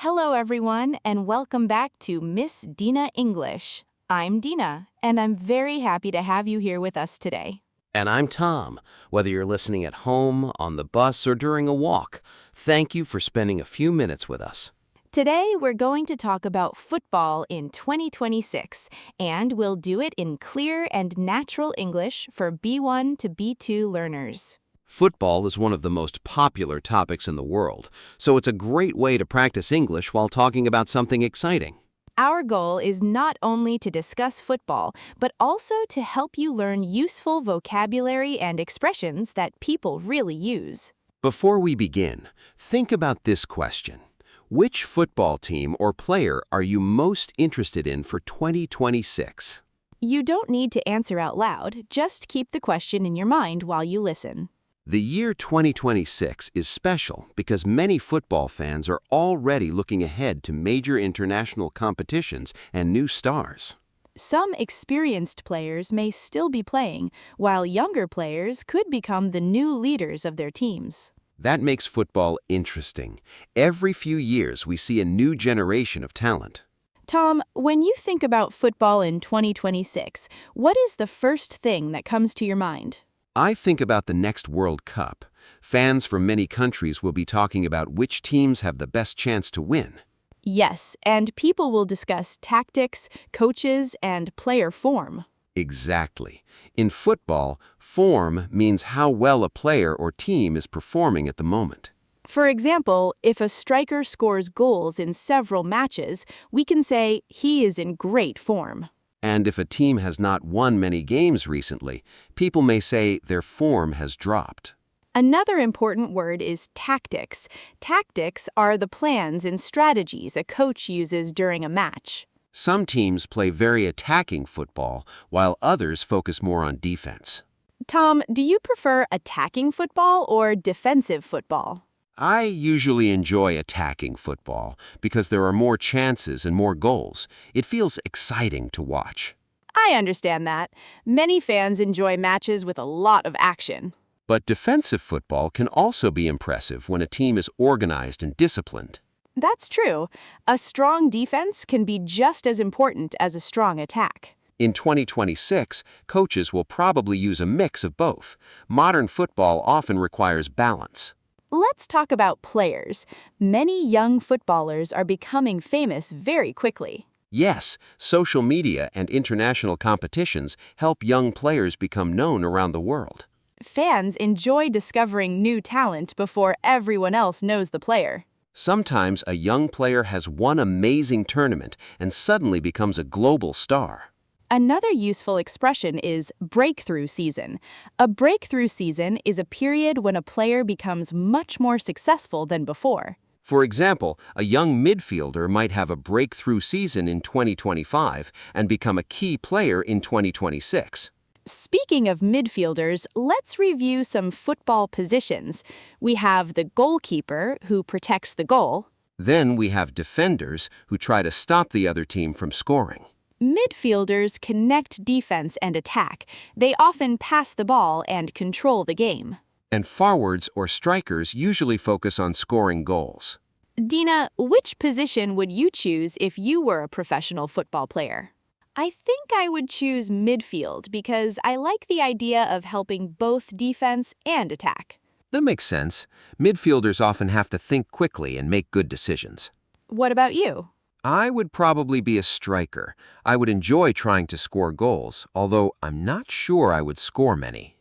Hello, everyone, and welcome back to Miss Dina English. I'm Dina, and I'm very happy to have you here with us today. And I'm Tom. Whether you're listening at home, on the bus, or during a walk, thank you for spending a few minutes with us. Today, we're going to talk about football in 2026, and we'll do it in clear and natural English for B1 to B2 learners. Football is one of the most popular topics in the world, so it's a great way to practice English while talking about something exciting. Our goal is not only to discuss football, but also to help you learn useful vocabulary and expressions that people really use. Before we begin, think about this question. Which football team or player are you most interested in for 2026? You don't need to answer out loud, just keep the question in your mind while you listen. The year 2026 is special because many football fans are already looking ahead to major international competitions and new stars. Some experienced players may still be playing, while younger players could become the new leaders of their teams. That makes football interesting. Every few years we see a new generation of talent. Tom, when you think about football in 2026, what is the first thing that comes to your mind? I think about the next World Cup. Fans from many countries will be talking about which teams have the best chance to win. Yes, and people will discuss tactics, coaches, and player form. Exactly. In football, form means how well a player or team is performing at the moment. For example, if a striker scores goals in several matches, we can say he is in great form. And if a team has not won many games recently, people may say their form has dropped. Another important word is tactics. Tactics are the plans and strategies a coach uses during a match. Some teams play very attacking football, while others focus more on defense. Tom, do you prefer attacking football or defensive football? I usually enjoy attacking football because there are more chances and more goals. It feels exciting to watch. I understand that. Many fans enjoy matches with a lot of action. But defensive football can also be impressive when a team is organized and disciplined. That's true. A strong defense can be just as important as a strong attack. In 2026, coaches will probably use a mix of both. Modern football often requires balance. Let's talk about players. Many young footballers are becoming famous very quickly. Yes, social media and international competitions help young players become known around the world. Fans enjoy discovering new talent before everyone else knows the player. Sometimes a young player has one amazing tournament and suddenly becomes a global star. Another useful expression is breakthrough season. A breakthrough season is a period when a player becomes much more successful than before. For example, a young midfielder might have a breakthrough season in 2025 and become a key player in 2026. Speaking of midfielders, let's review some football positions. We have the goalkeeper, who protects the goal. Then we have defenders who try to stop the other team from scoring. Midfielders connect defense and attack. They often pass the ball and control the game. And forwards or strikers usually focus on scoring goals. Dina, which position would you choose if you were a professional football player? I think I would choose midfield because I like the idea of helping both defense and attack. That makes sense. Midfielders often have to think quickly and make good decisions. What about you? I would probably be a striker. I would enjoy trying to score goals, although I'm not sure I would score many.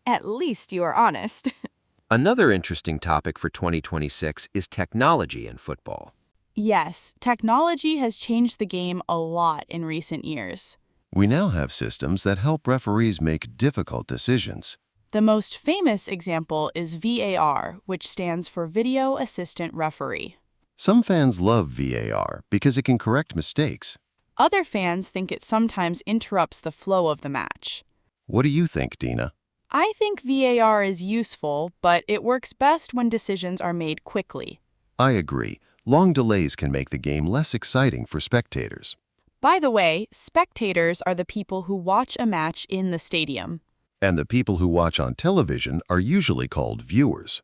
At least you are honest. Another interesting topic for 2026 is technology in football. Yes, technology has changed the game a lot in recent years. We now have systems that help referees make difficult decisions. The most famous example is VAR, which stands for Video Assistant Referee. Some fans love VAR because it can correct mistakes. Other fans think it sometimes interrupts the flow of the match. What do you think, Dina? I think VAR is useful, but it works best when decisions are made quickly. I agree. Long delays can make the game less exciting for spectators. By the way, spectators are the people who watch a match in the stadium. And the people who watch on television are usually called viewers.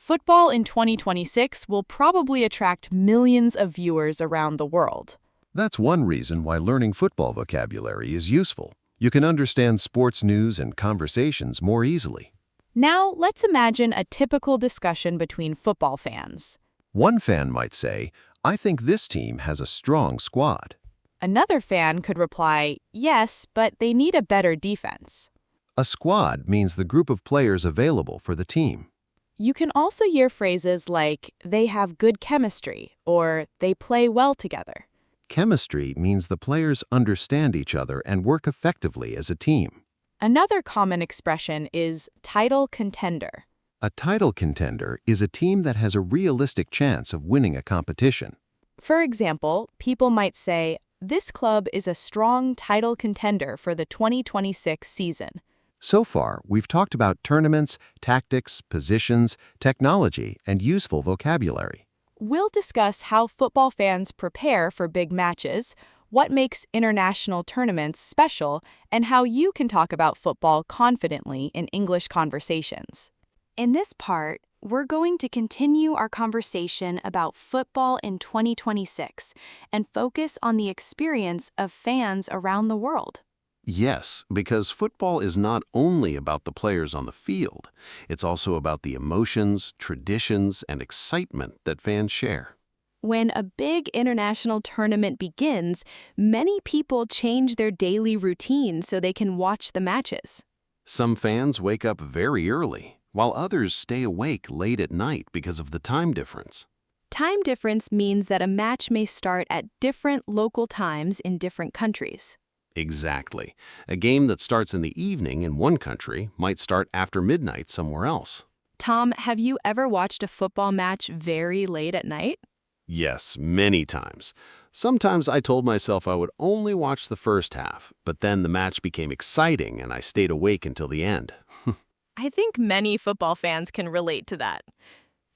Football in 2026 will probably attract millions of viewers around the world. That's one reason why learning football vocabulary is useful. You can understand sports news and conversations more easily. Now, let's imagine a typical discussion between football fans. One fan might say, "I think this team has a strong squad." Another fan could reply, "Yes, but they need a better defense." A squad means the group of players available for the team. You can also hear phrases like, "they have good chemistry," or "they play well together." Chemistry means the players understand each other and work effectively as a team. Another common expression is title contender. A title contender is a team that has a realistic chance of winning a competition. For example, people might say, "This club is a strong title contender for the 2026 season." So far, we've talked about tournaments, tactics, positions, technology, and useful vocabulary. We'll discuss how football fans prepare for big matches, what makes international tournaments special, and how you can talk about football confidently in English conversations. In this part, we're going to continue our conversation about football in 2026 and focus on the experience of fans around the world. Yes, because football is not only about the players on the field, it's also about the emotions, traditions, and excitement that fans share. When a big international tournament begins, many people change their daily routine so they can watch the matches. Some fans wake up very early, while others stay awake late at night because of the time difference. Time difference means that a match may start at different local times in different countries. Exactly. A game that starts in the evening in one country might start after midnight somewhere else. Tom, have you ever watched a football match very late at night? Yes, many times. Sometimes I told myself I would only watch the first half, but then the match became exciting and I stayed awake until the end. I think many football fans can relate to that.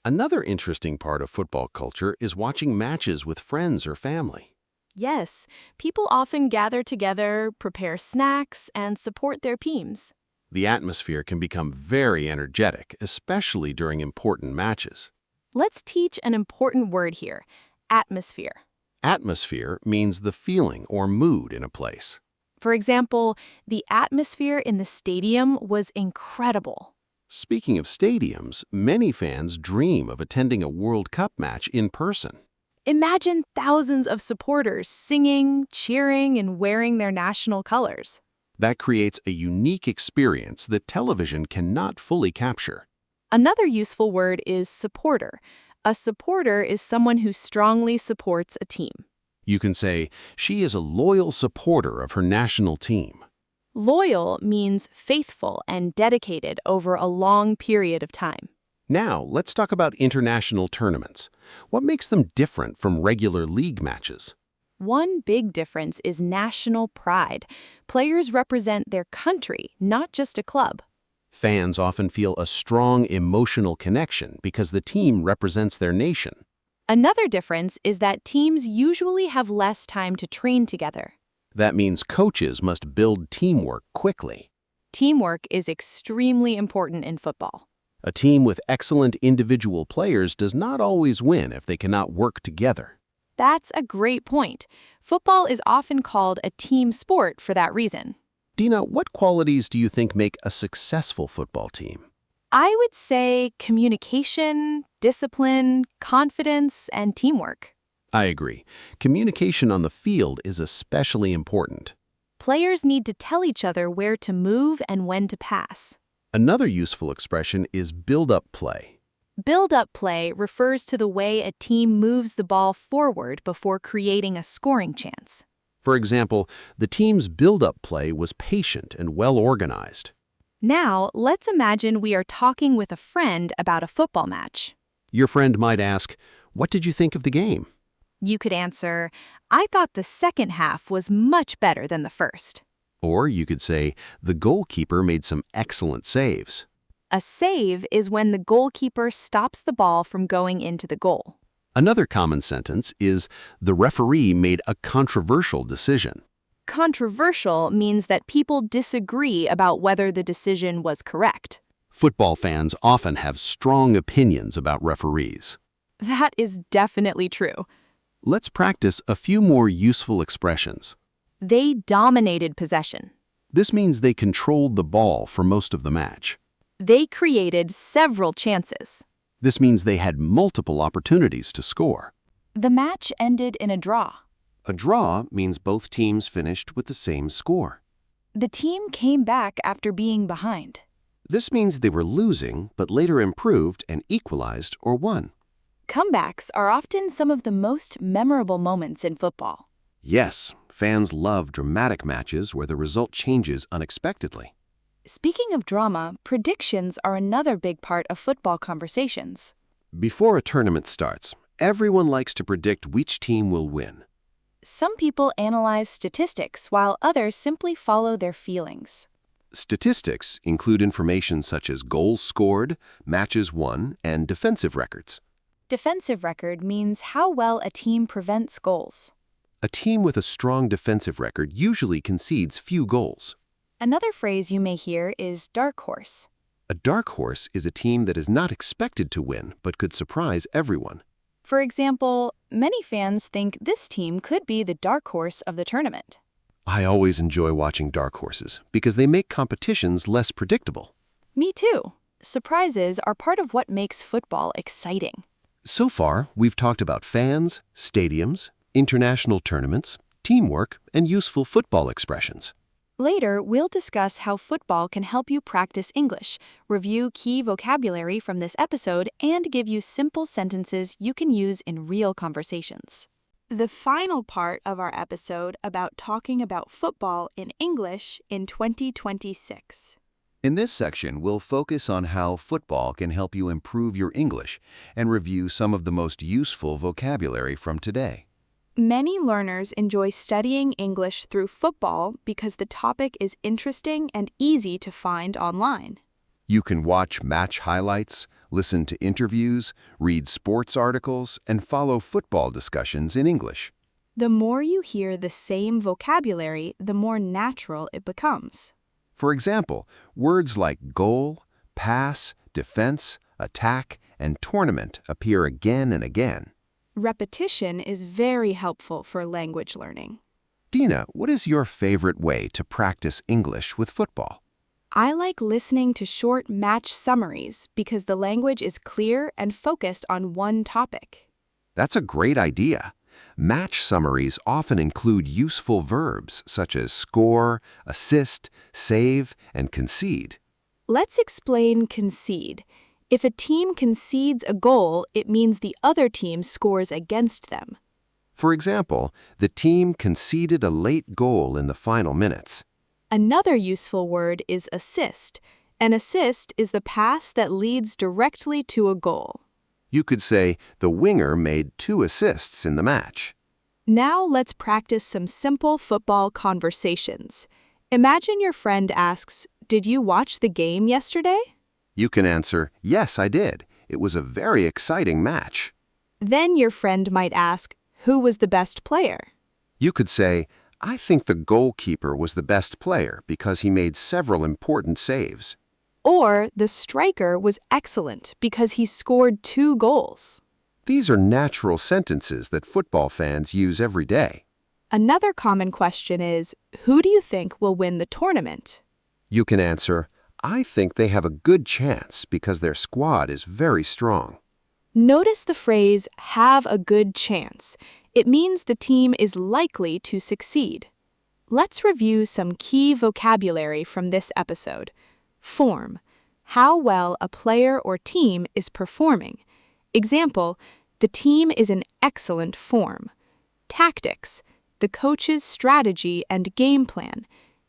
Another interesting part of football culture is watching matches with friends or family. Yes, people often gather together, prepare snacks, and support their teams. The atmosphere can become very energetic, especially during important matches. Let's teach an important word here, atmosphere. Atmosphere means the feeling or mood in a place. For example, the atmosphere in the stadium was incredible. Speaking of stadiums, many fans dream of attending a World Cup match in person. Imagine thousands of supporters singing, cheering, and wearing their national colors. That creates a unique experience that television cannot fully capture. Another useful word is supporter. A supporter is someone who strongly supports a team. You can say, she is a loyal supporter of her national team. Loyal means faithful and dedicated over a long period of time. Now, let's talk about international tournaments. What makes them different from regular league matches? One big difference is national pride. Players represent their country, not just a club. Fans often feel a strong emotional connection because the team represents their nation. Another difference is that teams usually have less time to train together. That means coaches must build teamwork quickly. Teamwork is extremely important in football. A team with excellent individual players does not always win if they cannot work together. That's a great point. Football is often called a team sport for that reason. Dina, what qualities do you think make a successful football team? I would say communication, discipline, confidence, and teamwork. I agree. Communication on the field is especially important. Players need to tell each other where to move and when to pass. Another useful expression is build-up play. Build-up play refers to the way a team moves the ball forward before creating a scoring chance. For example, the team's build-up play was patient and well-organized. Now, let's imagine we are talking with a friend about a football match. Your friend might ask, "What did you think of the game?" You could answer, "I thought the second half was much better than the first." Or you could say, "The goalkeeper made some excellent saves." A save is when the goalkeeper stops the ball from going into the goal. Another common sentence is, "The referee made a controversial decision." Controversial means that people disagree about whether the decision was correct. Football fans often have strong opinions about referees. That is definitely true. Let's practice a few more useful expressions. They dominated possession. This means they controlled the ball for most of the match. They created several chances. This means they had multiple opportunities to score. The match ended in a draw. A draw means both teams finished with the same score. The team came back after being behind. This means they were losing, but later improved and equalized or won. Comebacks are often some of the most memorable moments in football. Yes, fans love dramatic matches where the result changes unexpectedly. Speaking of drama, predictions are another big part of football conversations. Before a tournament starts, everyone likes to predict which team will win. Some people analyze statistics while others simply follow their feelings. Statistics include information such as goals scored, matches won, and defensive records. Defensive record means how well a team prevents goals. A team with a strong defensive record usually concedes few goals. Another phrase you may hear is dark horse. A dark horse is a team that is not expected to win but could surprise everyone. For example, many fans think this team could be the dark horse of the tournament. I always enjoy watching dark horses because they make competitions less predictable. Me too. Surprises are part of what makes football exciting. So far, we've talked about fans, stadiums, international tournaments, teamwork, and useful football expressions. Later, we'll discuss how football can help you practice English, review key vocabulary from this episode, and give you simple sentences you can use in real conversations. The final part of our episode about talking about football in English in 2026. In this section, we'll focus on how football can help you improve your English and review some of the most useful vocabulary from today. Many learners enjoy studying English through football because the topic is interesting and easy to find online. You can watch match highlights, listen to interviews, read sports articles, and follow football discussions in English. The more you hear the same vocabulary, the more natural it becomes. For example, words like goal, pass, defense, attack, and tournament appear again and again. Repetition is very helpful for language learning. Dina, what is your favorite way to practice English with football? I like listening to short match summaries because the language is clear and focused on one topic. That's a great idea. Match summaries often include useful verbs such as score, assist, save, and concede. Let's explain concede. If a team concedes a goal, it means the other team scores against them. For example, the team conceded a late goal in the final minutes. Another useful word is assist. An assist is the pass that leads directly to a goal. You could say the winger made 2 assists in the match. Now let's practice some simple football conversations. Imagine your friend asks, "Did you watch the game yesterday?" You can answer, "Yes, I did. It was a very exciting match." Then your friend might ask, "Who was the best player?" You could say, "I think the goalkeeper was the best player because he made several important saves." Or, "The striker was excellent because he scored 2 goals." These are natural sentences that football fans use every day. Another common question is, "Who do you think will win the tournament?" You can answer, "I think they have a good chance because their squad is very strong." Notice the phrase, "have a good chance." It means the team is likely to succeed. Let's review some key vocabulary from this episode. Form. How well a player or team is performing. Example, the team is in excellent form. Tactics. The coach's strategy and game plan.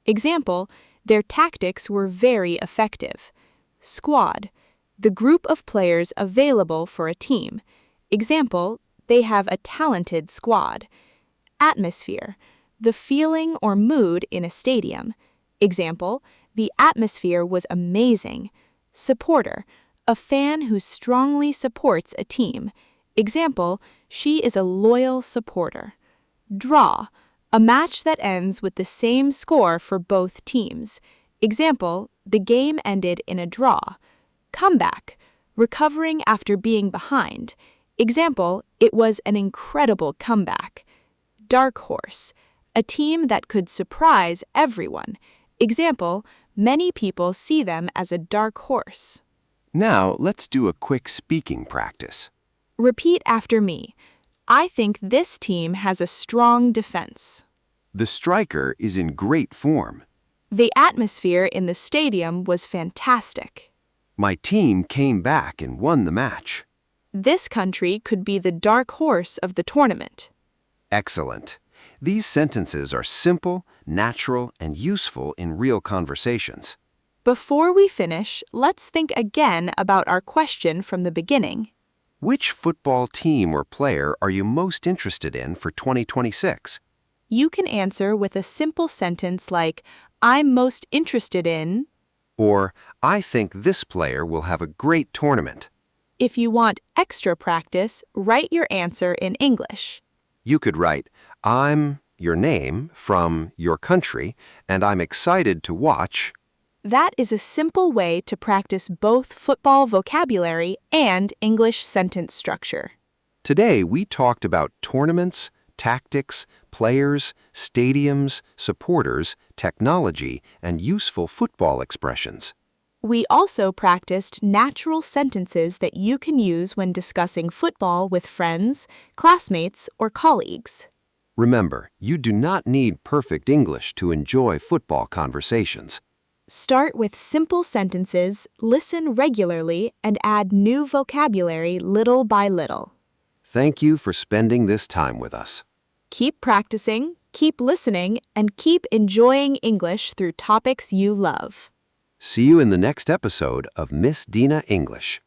Example, their tactics were very effective. Squad. The group of players available for a team. Example, they have a talented squad. Atmosphere. The feeling or mood in a stadium. Example, the atmosphere was amazing. Supporter. A fan who strongly supports a team. Example, she is a loyal supporter. Draw. A match that ends with the same score for both teams. Example, the game ended in a draw. Comeback, recovering after being behind. Example, it was an incredible comeback. Dark horse, a team that could surprise everyone. Example, many people see them as a dark horse. Now, let's do a quick speaking practice. Repeat after me. I think this team has a strong defense. The striker is in great form. The atmosphere in the stadium was fantastic. My team came back and won the match. This country could be the dark horse of the tournament. Excellent. These sentences are simple, natural, and useful in real conversations. Before we finish, let's think again about our question from the beginning. Which football team or player are you most interested in for 2026? You can answer with a simple sentence like, I'm most interested in. Or, I think this player will have a great tournament. If you want extra practice, write your answer in English. You could write, I'm your name from your country, and I'm excited to watch. That is a simple way to practice both football vocabulary and English sentence structure. Today, we talked about tournaments, tactics, players, stadiums, supporters, technology, and useful football expressions. We also practiced natural sentences that you can use when discussing football with friends, classmates, or colleagues. Remember, you do not need perfect English to enjoy football conversations. Start with simple sentences, listen regularly, and add new vocabulary little by little. Thank you for spending this time with us. Keep practicing, keep listening, and keep enjoying English through topics you love. See you in the next episode of Miss Dina English.